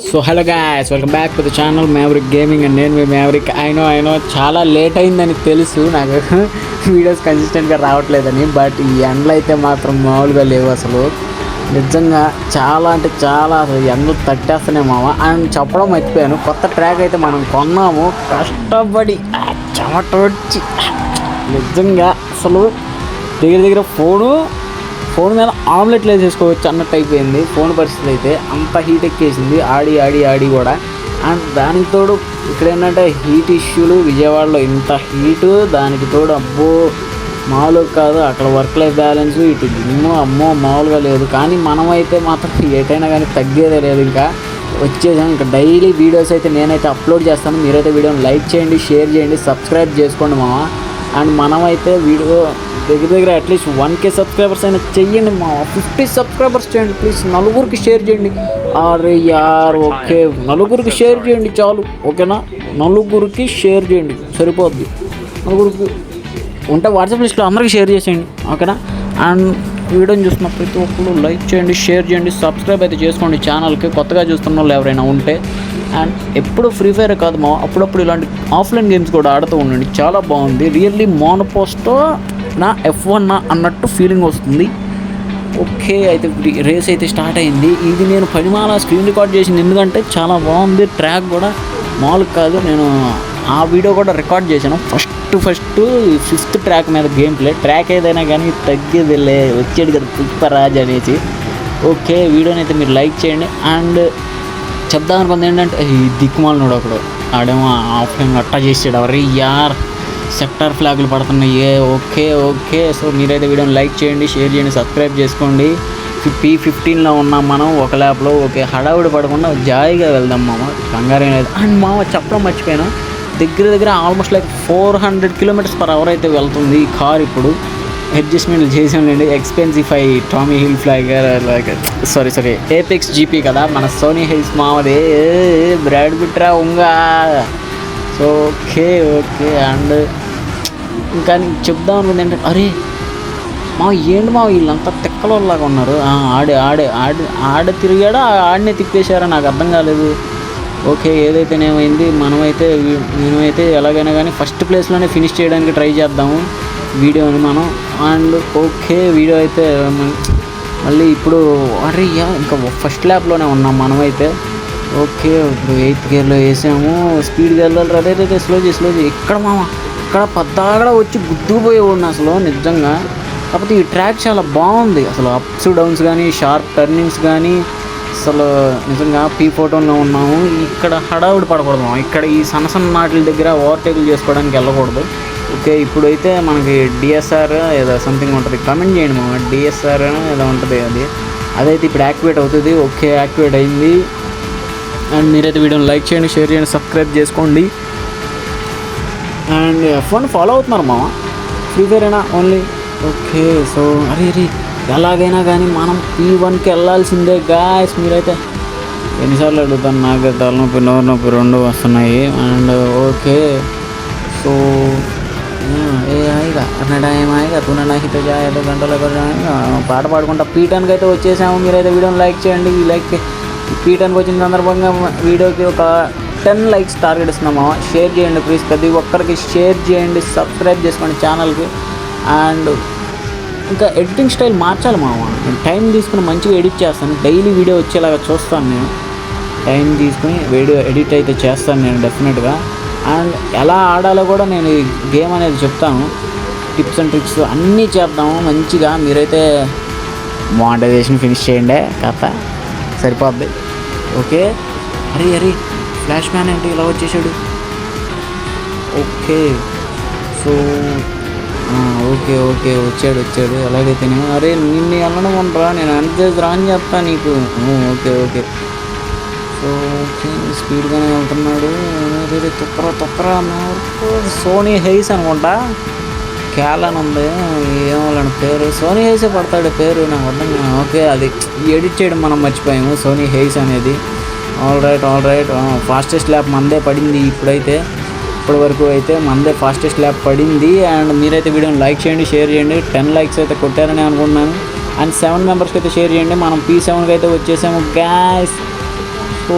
So hello guys, welcome back to the channel maverick gaming and నేను మీ maverick. అయినో చాలా late అయిందని తెలుసు నాకు వీడియోస్ కన్సిస్టెంట్గా రావట్లేదని. బట్ ఈ ఎండలు అయితే మాత్రం మామూలుగా లేవు అసలు. నిజంగా చాలా అంటే చాలా అసలు ఎండలు తట్టేస్తున్నాయి మామ. అండ్ చెప్పడం మర్చిపోయాను, కొత్త ట్రాక్ అయితే మనం కొన్నాము కష్టపడి చెమట వచ్చి. నిజంగా అసలు దగ్గర ఫోన్ మీద ఆమ్లెట్లు వేసేసుకోవచ్చు అన్నట్టు అయిపోయింది ఫోన్ పరిస్థితి. అయితే అంత హీట్ ఎక్కేసింది ఆడి కూడా. అండ్ దానికి తోడు ఇక్కడ ఏంటంటే హీట్ ఇష్యూలు, విజయవాడలో ఇంత హీటు, దానికి తోడు అబ్బో మామూలుగా కాదు. అక్కడ వర్క్ లైఫ్ బ్యాలెన్స్, ఇటు జిమ్ అమ్మో మామూలుగా లేదు. కానీ మనమైతే మాత్రం ఎటైనా కానీ తగ్గేదే లేదు. ఇంకా వచ్చేసాం. ఇంకా డైలీ వీడియోస్ అయితే నేనైతే అప్లోడ్ చేస్తాను. మీరైతే వీడియోని లైక్ చేయండి, షేర్ చేయండి, సబ్స్క్రైబ్ చేసుకోండి మామ. అండ్ మనమైతే వీడియో దగ్గర అట్లీస్ట్ 1K సబ్స్క్రైబర్స్ అయినా చెయ్యండి మా. 50 సబ్స్క్రైబర్స్ చేయండి ప్లీజ్. నలుగురికి షేర్ చేయండి. అరే యార్ ఓకే, నలుగురికి షేర్ చేయండి చాలు, ఓకేనా? నలుగురికి షేర్ చేయండి సరిపోద్ది. నలుగురికి ఉంటే వాట్సాప్ లిస్ట్లో అందరికీ షేర్ చేసేయండి, ఓకేనా? అండ్ వీడియోని చూస్తున్న ప్రతి ఒక్కరు లైక్ చేయండి, షేర్ చేయండి, సబ్స్క్రైబ్ అయితే చేసుకోండి ఛానల్కి. కొత్తగా చూస్తున్న వాళ్ళు ఎవరైనా ఉంటే. అండ్ ఎప్పుడు ఫ్రీ ఫైర్ కాదు మా, అప్పుడప్పుడు ఇలాంటి ఆఫ్లైన్ గేమ్స్ కూడా ఆడుతూ ఉండండి, చాలా బాగుంది. రియల్లీ మోనోపోస్టో నా F1 అన్నట్టు ఫీలింగ్ వస్తుంది. ఓకే, అయితే రేస్ అయితే స్టార్ట్ అయింది. ఇది నేను పనిమాల స్క్రీన్ రికార్డ్ చేసింది, ఎందుకంటే చాలా బాగుంది. ట్రాక్ కూడా మామూలుగా కాదు. నేను ఆ వీడియో కూడా రికార్డ్ చేశాను. ఫస్ట్ 5th ట్రాక్ మీద గేమ్ ప్లే. ట్రాక్ ఏదైనా కానీ తగ్గేది వచ్చేది కదా పుష్పరాజ్ అనేసి. ఓకే, వీడియోని అయితే మీరు లైక్ చేయండి. అండ్ చెప్దాం అనుకుంది ఏంటంటే, ఈ దిక్కుమాలనుడు ఒకడు ఆడేమో ఆఫ్లైన్ అట్టా చేసాడు. ఎవరి యార్ సెక్టార్ ఫ్లాగులు పడుతున్నాయి. ఓకే, సో మీరైతే వీడియోని లైక్ చేయండి, షేర్ చేయండి, సబ్స్క్రైబ్ చేసుకోండి. P15లో ఉన్నాం మనం ఒక ల్యాబ్లో. ఓకే, హడావుడి పడకుండా జాయిగా వెళ్దాం మామ, కంగారేం లేదు. అండ్ మామ చెప్పడం మర్చిపోయాను, దగ్గర ఆల్మోస్ట్ లైక్ 400 km/h అయితే వెళ్తుంది ఈ కార్. ఇప్పుడు అడ్జస్ట్మెంట్లు చేసాంలేండి. Expensive Tommy Hilfiger like sorry Apex GP కదా మన సోనీ హిల్స్ మామది. బ్రాడ్ బిట్రా ఉంగా. So okay. అండ్ ఇంకా చెప్దాం అనుకుంది ఏంటంటే, అరే మా ఏంటి మా వీళ్ళంతా తిక్కలలాగా ఉన్నారు. ఆడే తిరిగాడా, ఆడనే తిప్పేశారా, నాకు అర్థం కాలేదు. ఓకే, ఏమైంది మేమైతే ఎలాగైనా కానీ ఫస్ట్ ప్లేస్లోనే ఫినిష్ చేయడానికి ట్రై చేద్దాము వీడియోని మనం. అండ్ ఓకే, వీడియో అయితే మళ్ళీ ఇప్పుడు అరే ఇంకా ఫస్ట్ ల్యాప్లోనే ఉన్నాం మనమైతే. ఓకే, ఇప్పుడు 8th గేర్లో వేసాము. స్పీడ్గా వెళ్ళాలి. అదే స్లో చేయి. ఇక్కడ పద్దాగడ వచ్చి గుద్దుకుపోయేవాడిని అసలు నిజంగా. కాకపోతే ఈ ట్రాక్ చాలా బాగుంది అసలు. అప్స్ డౌన్స్ కానీ, షార్ప్ టర్నింగ్స్ కానీ అసలు నిజంగా P14లో ఉన్నాము. ఇక్కడ హడావుడి పడకూడదు. ఇక్కడ ఈ సన్న నాట్ల దగ్గర ఓవర్టేకులు చేసుకోవడానికి వెళ్ళకూడదు. ఓకే, ఇప్పుడైతే మనకి DSR ఏదో సంథింగ్ ఉంటుంది, కమెంట్ చేయండి మామ. DSR ఏదో ఉంటుంది, అదైతే ఇప్పుడు యాక్టివేట్ అవుతుంది. ఓకే, యాక్టివేట్ అయింది. అండ్ మీరైతే వీడియోని లైక్ చేయండి, షేర్ చేయండి, సబ్స్క్రైబ్ చేసుకోండి. అండ్ F1 ఫాలో అవుతున్నారు మామ, ఫ్రీ ఫైర్ అయినా ఓన్లీ. ఓకే, సో అరే ఎలాగైనా కానీ మనం P1కి వెళ్ళాల్సిందే గాయస్. మీరైతే ఎన్నిసార్లు అడుగుతాను, నాకు తలనొప్పి నోరు రెండు వస్తున్నాయి. అండ్ ఓకే, సో ఆయిగా తునడా హిత జాయ 2 గంటల పాట పాడుకుంటా P10కి అయితే వచ్చేసాము. మీరైతే వీడియోని లైక్ చేయండి. ఈ లైక్ P10కి వచ్చిన సందర్భంగా వీడియోకి ఒక 10 likes టార్గెట్ ఇస్తున్నాము. షేర్ చేయండి ప్లీజ్, ప్రతి ఒక్కరికి షేర్ చేయండి, సబ్స్క్రైబ్ చేసుకోండి ఛానల్కి. అండ్ ఇంకా ఎడిటింగ్ స్టైల్ మార్చాలి మామ. నేను టైం తీసుకుని మంచిగా ఎడిట్ చేస్తాను. డైలీ వీడియో వచ్చేలాగా చూస్తాను నేను. టైం తీసుకుని వీడియో ఎడిట్ అయితే చేస్తాను నేను డెఫినెట్గా. అండ్ ఎలా ఆడాలో కూడా నేను ఈ గేమ్ అనేది చెప్తాను. టిప్స్ అండ్ ట్రిక్స్ అన్నీ చేద్దాము మంచిగా. మీరైతే మానిటైజేషన్ ఫినిష్ చేయండి, కథ సరిపోద్ది. ఓకే, అరే ఫ్లాష్ మ్యాన్ ఏంటి ఇలా వచ్చేసాడు. ఓకే, సో ఓకే వచ్చాడు. ఎలాగైతేనే అరే నిన్ను వెళ్ళడం ఉండరా, నేను అంతే రాని చెప్తా నీకు. ఓకే, సో స్పీడ్గానే వెళ్తున్నాడు. తొక్కరా సోనీ హైస్ అనుకుంటా, క్యాలన్ ఉంది, ఏమోలేని పేరు. సోనీ హైసే పడతాడు పేరు, నాకు అర్థం. ఓకే, అది ఎడిట్ చేయడం మనం మర్చిపోయాము, సోనీ హైస్ అనేది. ఆల్ రైట్ ఫాస్టెస్ట్ ల్యాప్ మందే పడింది ఇప్పటి వరకు అయితే మందే ఫాస్టెస్ట్ ల్యాప్ పడింది. అండ్ మీరైతే వీడియోని లైక్ చేయండి, షేర్ చేయండి. 10 likes అయితే కొట్టారని అనుకుంటున్నాను. అండ్ 7 members అయితే షేర్ చేయండి. మనం P7కి అయితే వచ్చేసాము guys. So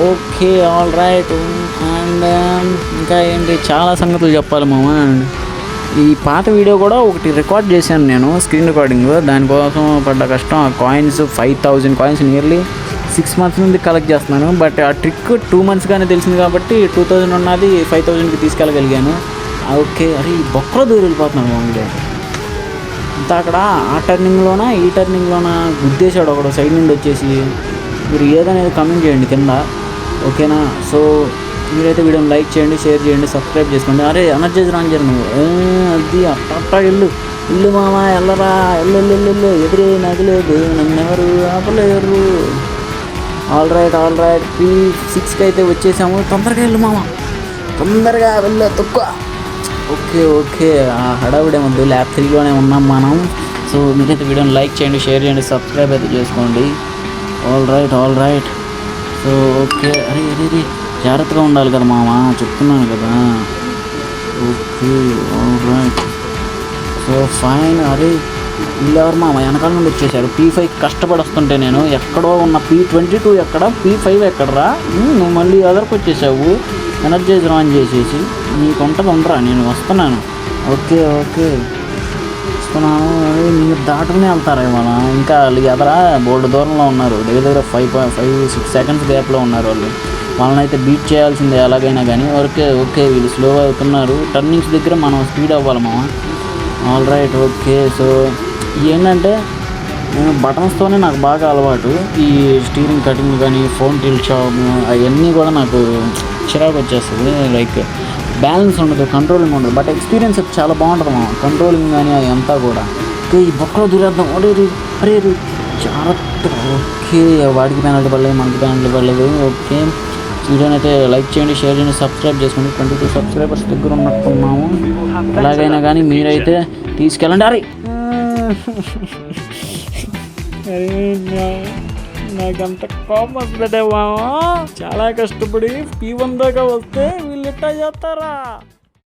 okay all right. And ఇంకా ఏంటి, చాలా సంగతులు చెప్పాలి మామ. ఈ పాత వీడియో కూడా ఒకటి రికార్డ్ చేశాను నేను, స్క్రీన్ రికార్డింగ్. దానికోసం పడ్డ కష్టం. ఆ కాయిన్స్ 5000 కాయిన్స్ నియర్లీ 6 months నుండి కలెక్ట్ చేస్తున్నాను. బట్ ఆ ట్రిక్ 2 months కానీ తెలిసింది కాబట్టి 2000 ఉన్నది 5000కి తీసుకెళ్ళగలిగాను. ఓకే. అరే ఈ బొక్కలో దూరం వెళ్ళిపోతున్నాను మామూలుగా. అంతా అక్కడ ఆ టర్నింగ్లోనా ఈ టర్నింగ్లోనా గుద్దేశాడు ఒకడు సైడ్ నుండి వచ్చేసి. మీరు ఏదనేది కమెంట్ చేయండి కింద, ఓకేనా? సో మీరైతే వీడియోని లైక్ చేయండి, షేర్ చేయండి, సబ్స్క్రైబ్ చేసుకోండి. అరే ఎనర్జైజ్ రాంగ్ చేయరు నువ్వు, అది అట్ట ఇల్లు మామ, ఎల్లరా ఎల్లు ఎదురే నగలేదు, నన్నెవరు ఆపలేరు. ఆల్ రైట్ P6కి అయితే వచ్చేసాము. తొందరగా వెళ్ళు మామ, తొందరగా వెళ్ళు, తక్కువ. ఓకే ఆ హడావిడే ముందు ల్యాబ్ 3లోనే ఉన్నాం మనం. సో మీరైతే వీడియోని లైక్ చేయండి, షేర్ చేయండి, సబ్స్క్రైబ్ అయితే చేసుకోండి. All right. So okay. అరే జాగ్రత్తగా ఉండాలి కదా మామ, చెప్తున్నాను కదా. Okay all right. So fine. అరే వీళ్ళెవరు మామ, వెనకాల నుండి వచ్చేసారు. P5 కష్టపడి వస్తుంటే నేను ఎక్కడో ఉన్న P22 ఎక్కడ, P5 ఎక్కడరా, నువ్వు మళ్ళీ ఎదరికి వచ్చేసావు ఎనర్జైజ్ ఆన్ చేసేసి. నీకు ఉండరా, నేను వస్తున్నాను. ఓకే వస్తున్నాను. మీరు దాటుకునే వెళ్తారా ఇవాళ? ఇంకా వాళ్ళు ఎదరా బోల్డ్ దూరంలో ఉన్నారు, దగ్గర 5-6 seconds గ్యాప్లో ఉన్నారు. వాళ్ళని అయితే బీట్ చేయాల్సిందే ఎలాగైనా కానీ. ఓకే వీళ్ళు స్లో అవుతున్నారు. టర్నింగ్స్ దగ్గర మనం స్పీడ్ అవ్వాలి మామ. All right. ఓకే. సో ఏంటంటే నేను బటన్స్తోనే నాకు బాగా అలవాటు. ఈ స్టీరింగ్ కటింగ్ కానీ, ఫోన్ టిల్ట్ షాప్ అవన్నీ కూడా నాకు చిరాకు వచ్చేస్తుంది. లైక్ బ్యాలెన్స్ ఉండదు, కంట్రోలింగ్ ఉండదు. బట్ ఎక్స్పీరియన్స్ అయితే చాలా బాగుంటుంది మా కంట్రోలింగ్ కానీ అది అంతా కూడా. ఓకే ఈ బొక్కలో దూరేద్దాం. అరే జాగ్రత్తగా. ఓకే వాడికి పెనాల్టీ పడలేదు, మనకి పెనాల్టీ పడలేదు. ఓకే వీడియోని అయితే లైక్ చేయండి, షేర్ చేయండి, సబ్స్క్రైబ్ చేసుకోండి. 22 subscribers దగ్గర ఉన్నట్టున్నాము. ఎలాగైనా కానీ మీరైతే తీసుకెళ్ళండి. అరే నాకంత కోపం వస్తుందంటే మామ, చాలా కష్టపడి P1 దాకా వస్తే వీళ్ళు ఎట్టా చేస్తారా?